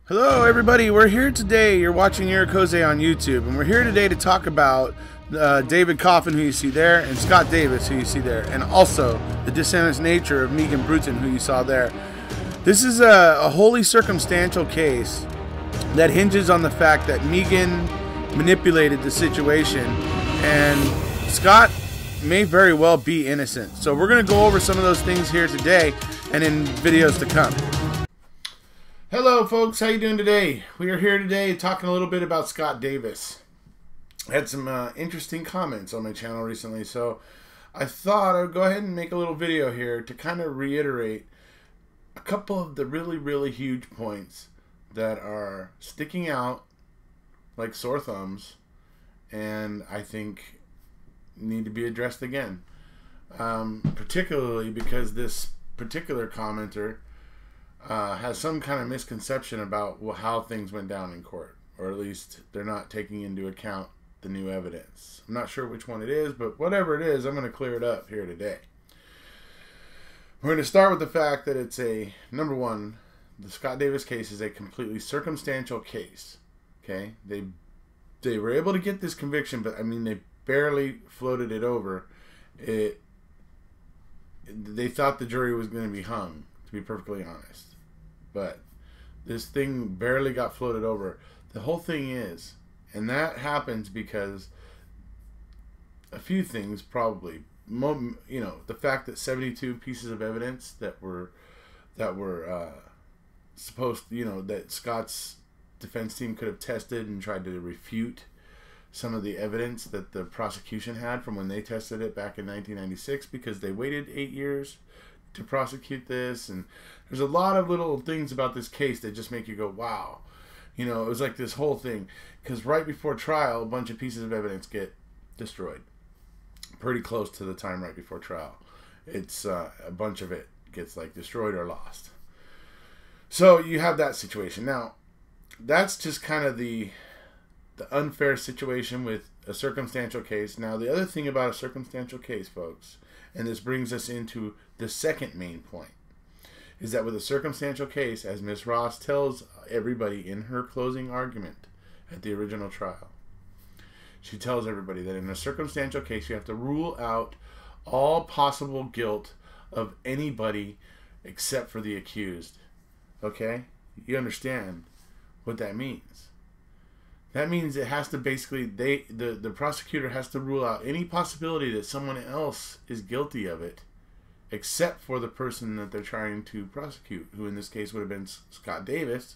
Hello everybody, we're here today, you're watching Irikoze on YouTube, and we're here today to talk about David Coffin, who you see there, and Scott Davis, who you see there, and also the dishonest nature of Megan Bruton, who you saw there. This is a wholly circumstantial case that hinges on the fact that Megan manipulated the situation, and Scott may very well be innocent. So we're going to go over some of those things here today and in videos to come. Hello folks, how you doing today? We are here today talking a little bit about Scott Davis. I had some interesting comments on my channel recently, so I thought I would go ahead and make a little video here to kind of reiterate a couple of the really huge points that are sticking out like sore thumbs and I think need to be addressed again. Particularly because this particular commenter has some kind of misconception about how things went down in court, or at least they're not taking into account the new evidence. I'm not sure which one it is, but whatever it is, I'm going to clear it up here today. We're going to start with the fact that it's number one, the Scott Davis case is a completely circumstantial case. Okay, they were able to get this conviction, but I mean they barely floated it over. They thought the jury was going to be hung, to be perfectly honest. But this thing barely got floated over. The whole thing is, and that happens because a few things probably. You know, the fact that 72 pieces of evidence that were supposed, you know, that Scott's defense team could have tested and tried to refute some of the evidence that the prosecution had from when they tested it back in 1996, because they waited 8 years to prosecute this. And there's a lot of little things about this case that just make you go, wow. You know, it was like this whole thing, because right before trial a bunch of pieces of evidence get destroyed pretty close to the time right before trial. It's a bunch of it gets like destroyed or lost. So you have that situation. Now that's just kind of the unfair situation with a circumstantial case. Now the other thing about a circumstantial case, folks, and this brings us into the second main point, is that with a circumstantial case, as Ms. Ross tells everybody in her closing argument at the original trial, she tells everybody that in a circumstantial case you have to rule out all possible guilt of anybody except for the accused. Okay? You understand what that means. That means it has to basically, the prosecutor has to rule out any possibility that someone else is guilty of it, except for the person that they're trying to prosecute, who in this case would have been Scott Davis.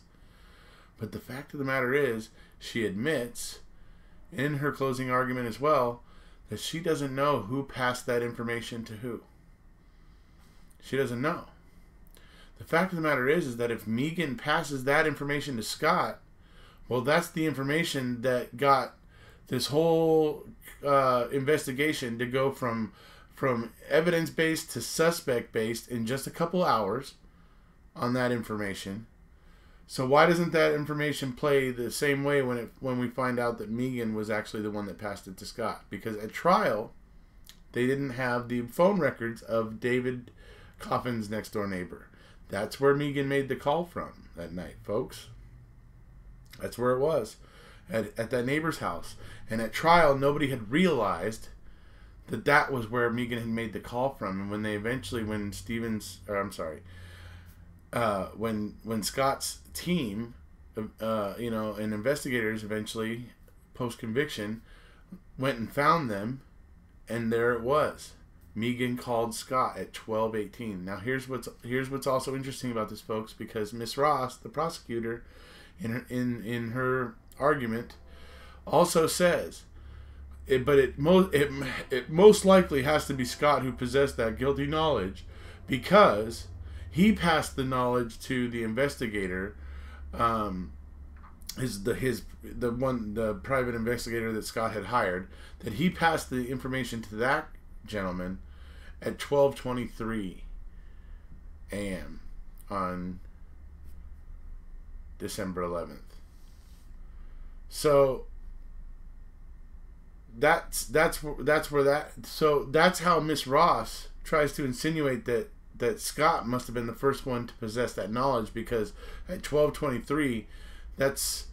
But the fact of the matter is, she admits in her closing argument as well that she doesn't know who passed that information to who. She doesn't know. The fact of the matter is that if Megan passes that information to Scott, well, that's the information that got this whole investigation to go from evidence-based to suspect-based in just a couple hours on that information. So why doesn't that information play the same way when we find out that Megan was actually the one that passed it to Scott? Because at trial, they didn't have the phone records of David Coffin's next-door neighbor. That's where Megan made the call from that night, folks. That's where it was, at that neighbor's house. And at trial, nobody had realized that that was where Megan had made the call from. And when they eventually, when Scott's team, you know, and investigators eventually, post-conviction, went and found them, and there it was. Megan called Scott at 12:18. Now here's what's also interesting about this, folks, because Miss Ross, the prosecutor, in her argument, also says, it most likely has to be Scott who possessed that guilty knowledge, because he passed the knowledge to the investigator, the private investigator that Scott had hired, that he passed the information to that gentleman at 12:23 a.m. on December 11th. So that's how Miss Ross tries to insinuate that that Scott must have been the first one to possess that knowledge, because at 12:23, that's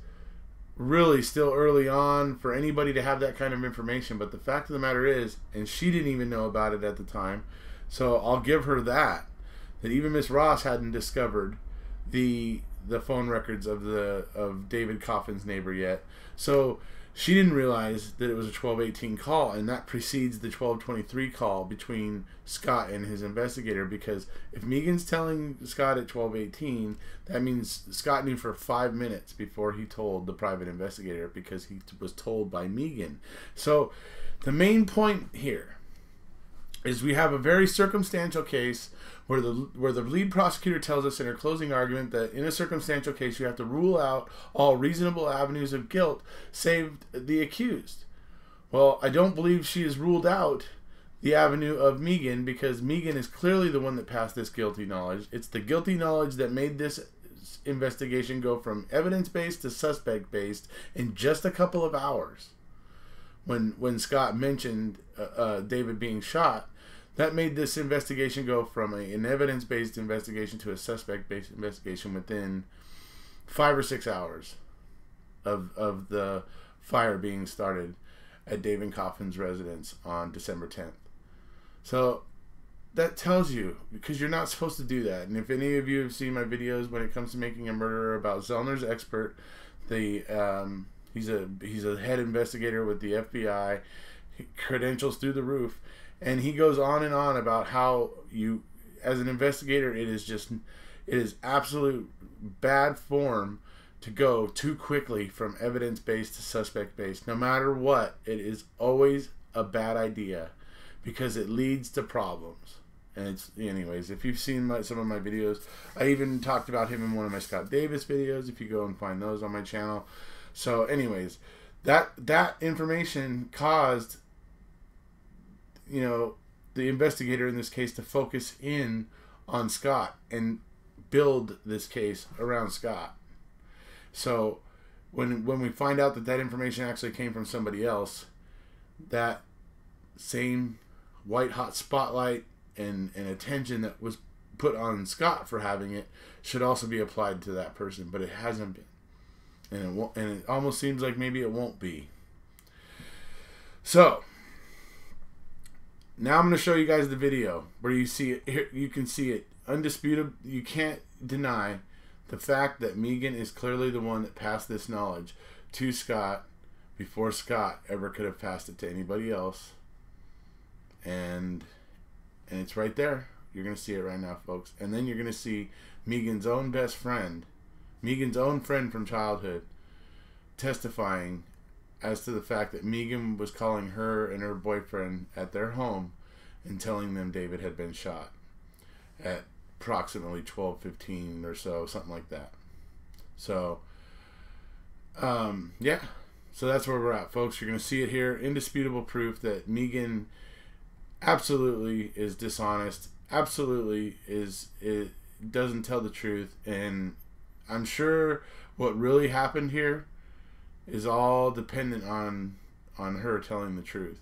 really still early on for anybody to have that kind of information. But the fact of the matter is, and she didn't even know about it at the time, so I'll give her that even Miss Ross hadn't discovered the phone records of David Coffin's neighbor yet. So she didn't realize that it was a 12:18 call, and that precedes the 12:23 call between Scott and his investigator, because if Megan's telling Scott at 12:18, that means Scott knew for 5 minutes before he told the private investigator, because he was told by Megan. So the main point here is we have a very circumstantial case where the lead prosecutor tells us in her closing argument that in a circumstantial case you have to rule out all reasonable avenues of guilt save the accused. Well, I don't believe she has ruled out the avenue of Megan, because Megan is clearly the one that passed this guilty knowledge. It's the guilty knowledge that made this investigation go from evidence-based to suspect-based in just a couple of hours. When Scott mentioned David being shot, that made this investigation go from an evidence-based investigation to a suspect-based investigation within 5 or 6 hours of the fire being started at David Coffin's residence on December 10th. So that tells you, because you're not supposed to do that. And if any of you have seen my videos when it comes to Making a Murderer about Zellner's Expert, he's a head investigator with the FBI, credentials through the roof. And he goes on and on about how you, as an investigator, it is absolute bad form to go too quickly from evidence-based to suspect-based. No matter what, it is always a bad idea, because it leads to problems. And it's, anyways, if you've seen some of my videos, I even talked about him in one of my Scott Davis videos, if you go and find those on my channel. So anyways, that information caused, the investigator in this case to focus in on Scott and build this case around Scott. So when we find out that information actually came from somebody else, that same white hot spotlight and attention that was put on Scott for having it should also be applied to that person, but it hasn't been, and it almost seems like maybe it won't be. So now I'm going to show you guys the video where you see it. Here you can see it undisputed. You can't deny the fact that Megan is clearly the one that passed this knowledge to Scott before Scott ever could have passed it to anybody else. And it's right there. You're going to see it right now, folks. And then you're going to see Megan's own best friend, Megan's own friend from childhood, testifying as to the fact that Megan was calling her and her boyfriend at their home and telling them David had been shot at approximately 12:15 or so, something like that. So, yeah. So that's where we're at, folks. You're going to see it here. Indisputable proof that Megan absolutely is dishonest. Absolutely it doesn't tell the truth. And I'm sure what really happened here is all dependent on her telling the truth.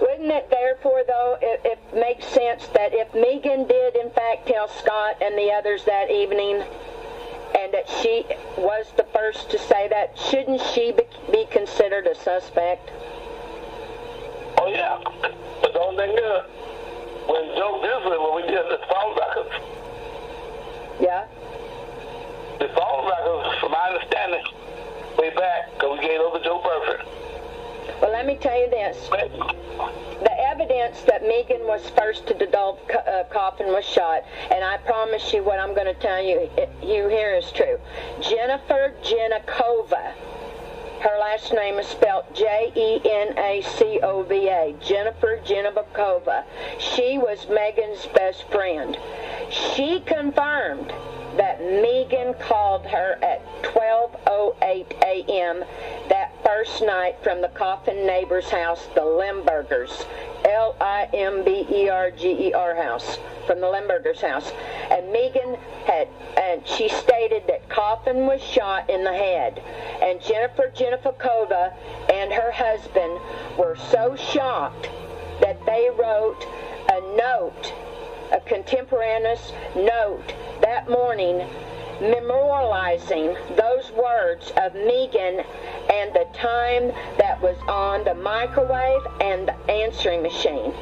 Wouldn't it therefore, though, it makes sense that if Megan did in fact tell Scott and the others that evening, and that she was the first to say that, shouldn't she be considered a suspect? Oh, yeah. But the only thing is, when Joe Disley, when we did the phone records, Yeah? the phone records, from my understanding, way back, because we gave those to Joe Burford. Well, let me tell you this. The evidence that Megan was first to divulge Coffin was shot, and I promise you what I'm going to tell you here is true. Jennifer Genakova, her last name is spelled Jenacova, Jennifer Genakova. She was Megan's best friend. She confirmed that Megan called her at 12:08 a.m. that first night from the Coffin neighbor's house, the Limburgers, Limberger house, from the Limburgers house. And Megan she stated that Coffin was shot in the head. And Jennifer Jenifikova and her husband were so shocked that they wrote a note, a contemporaneous note that morning, memorializing those words of Megan and the time that was on the microwave and the answering machine.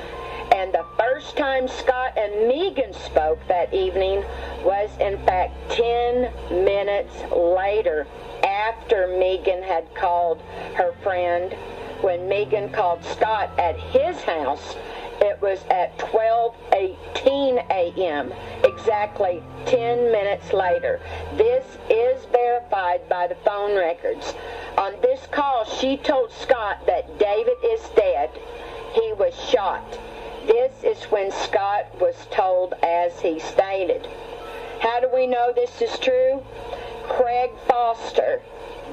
And the first time Scott and Megan spoke that evening was in fact 10 minutes later, after Megan had called her friend. When Megan called Scott at his house, it was at 12:18 a.m., exactly 10 minutes later. This is verified by the phone records. On this call, she told Scott that David is dead. He was shot. This is when Scott was told as he stated. How do we know this is true? Craig Foster,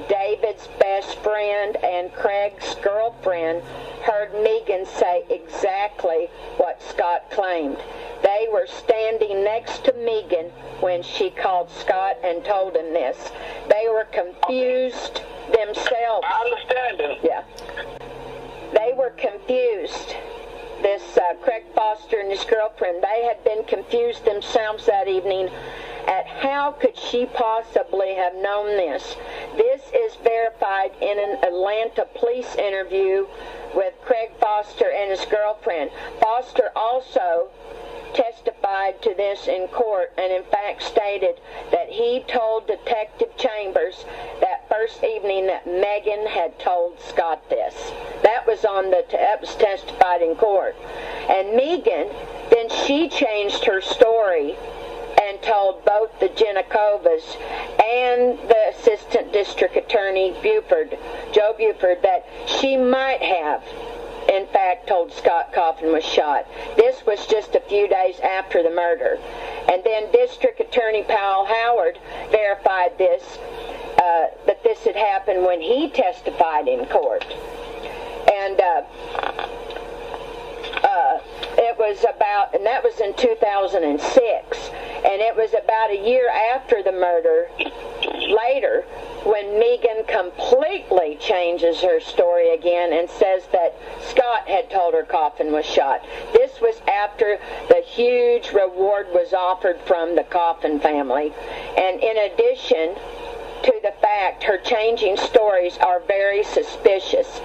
David's best friend and Craig's girlfriend, heard Megan say exactly what Scott claimed. They were standing next to Megan when she called Scott and told him this. They were confused themselves. I understand him. Yeah. They were confused. This Craig Foster and his girlfriend, they had been confused themselves that evening at how could she possibly have known this. This is verified in an Atlanta police interview with Craig Foster and his girlfriend. Foster also testified to this in court and in fact stated that he told Detective Chambers that first evening that Megan had told Scott this. That was testified in court. And Megan, then she changed her story and told both the Jenikovas and the Assistant District Attorney Joe Buford, that she might have in fact told Scott Coffin was shot. This was just a few days after the murder. And then District Attorney Powell Howard verified this, that this had happened when he testified in court. And that was in 2006. And it was about a year after the murder, later, when Megan completely changes her story again and says that Scott had told her Coffin was shot. This was after the huge reward was offered from the Coffin family. And in addition to the fact her changing stories are very suspicious,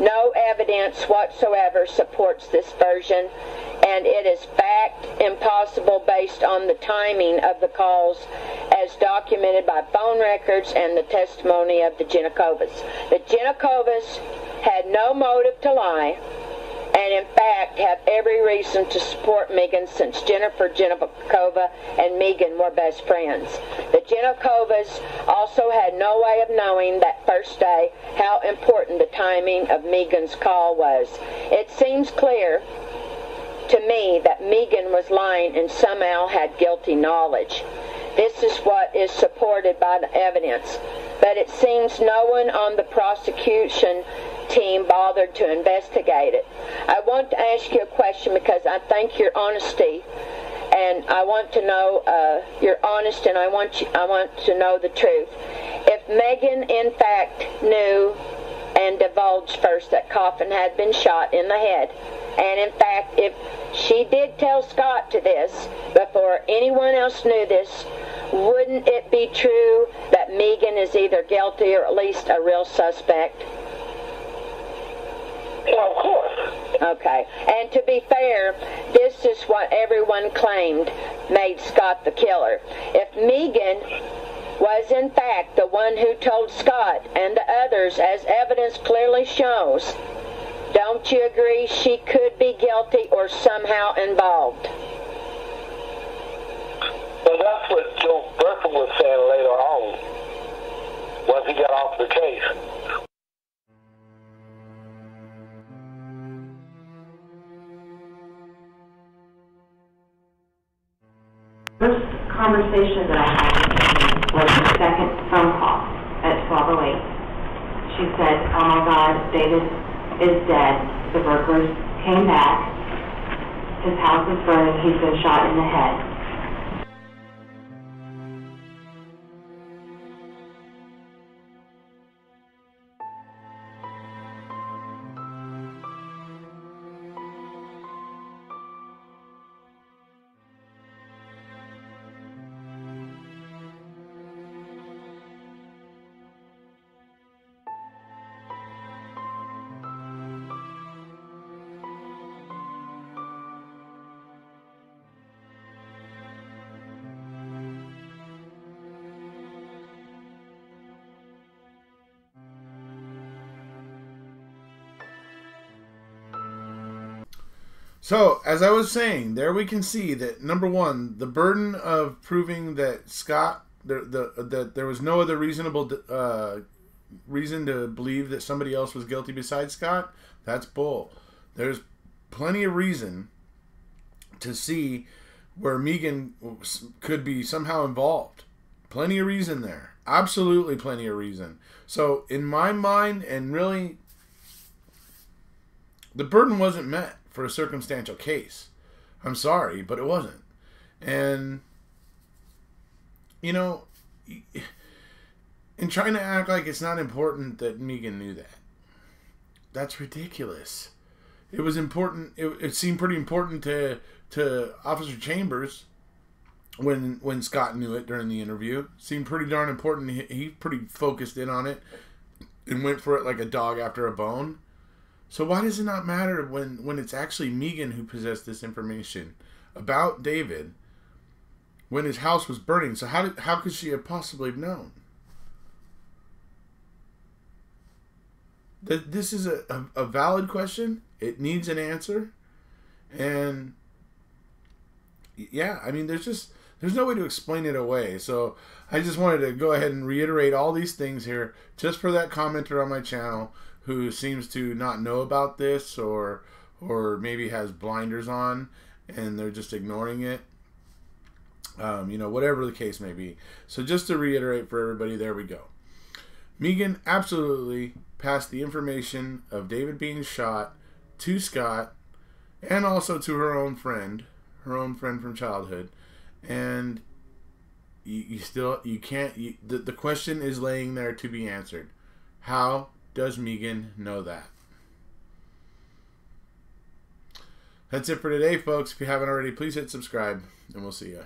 no evidence whatsoever supports this version, and it is fact impossible based on the timing of the calls as documented by phone records and the testimony of the Jenikovas. The Jenikovas had no motive to lie and in fact have every reason to support Megan since Jennifer Jenifikova and Megan were best friends. The Jenikovas also had no way of knowing that first day how important the timing of Megan's call was. It seems clear to me that Megan was lying and somehow had guilty knowledge. This is what is supported by the evidence, but it seems no one on the prosecution team bothered to investigate it. I want to ask you a question because I thank your honesty, and I want to know you're honest, and I want to know the truth. If Megan in fact knew and divulged first that Coffin had been shot in the head, and in fact if she did tell Scott to this before anyone else knew this, wouldn't it be true that Megan is either guilty or at least a real suspect? Well, of course. Okay. And to be fair, this is what everyone claimed made Scott the killer. If Megan was in fact the one who told Scott and the others, as evidence clearly shows, don't you agree she could be guilty or somehow involved? Well, that's what Joe Burkham was saying later on, once he got off the case. First conversation that I had with him was the second phone call at 12:08. She said, "Oh my God, David is dead. The burglars came back. His house is burning. He's been shot in the head." So, as I was saying, there we can see that, number one, the burden of proving that Scott, that there was no other reasonable reason to believe that somebody else was guilty besides Scott, that's bull. There's plenty of reason to see where Megan could be somehow involved. Plenty of reason there. Absolutely plenty of reason. So, in my mind, and really, the burden wasn't met for a circumstantial case. I'm sorry, but it wasn't. And, you know, in trying to act like it's not important that Megan knew that, that's ridiculous. It was important. It seemed pretty important to Officer Chambers when Scott knew it during the interview. It seemed pretty darn important. He pretty focused in on it and went for it like a dog after a bone. So why does it not matter when it's actually Megan who possessed this information about David when his house was burning? So how could she have possibly known? This is a valid question. It needs an answer. And yeah, I mean, there's no way to explain it away. So I just wanted to go ahead and reiterate all these things here just for that commenter on my channel who seems to not know about this or maybe has blinders on and they're just ignoring it. You know, whatever the case may be. So just to reiterate for everybody, there we go. Megan absolutely passed the information of David being shot to Scott and also to her own friend from childhood. And you can't, the question is laying there to be answered. How does Megan know that? That's it for today, folks. If you haven't already, please hit subscribe, and we'll see you.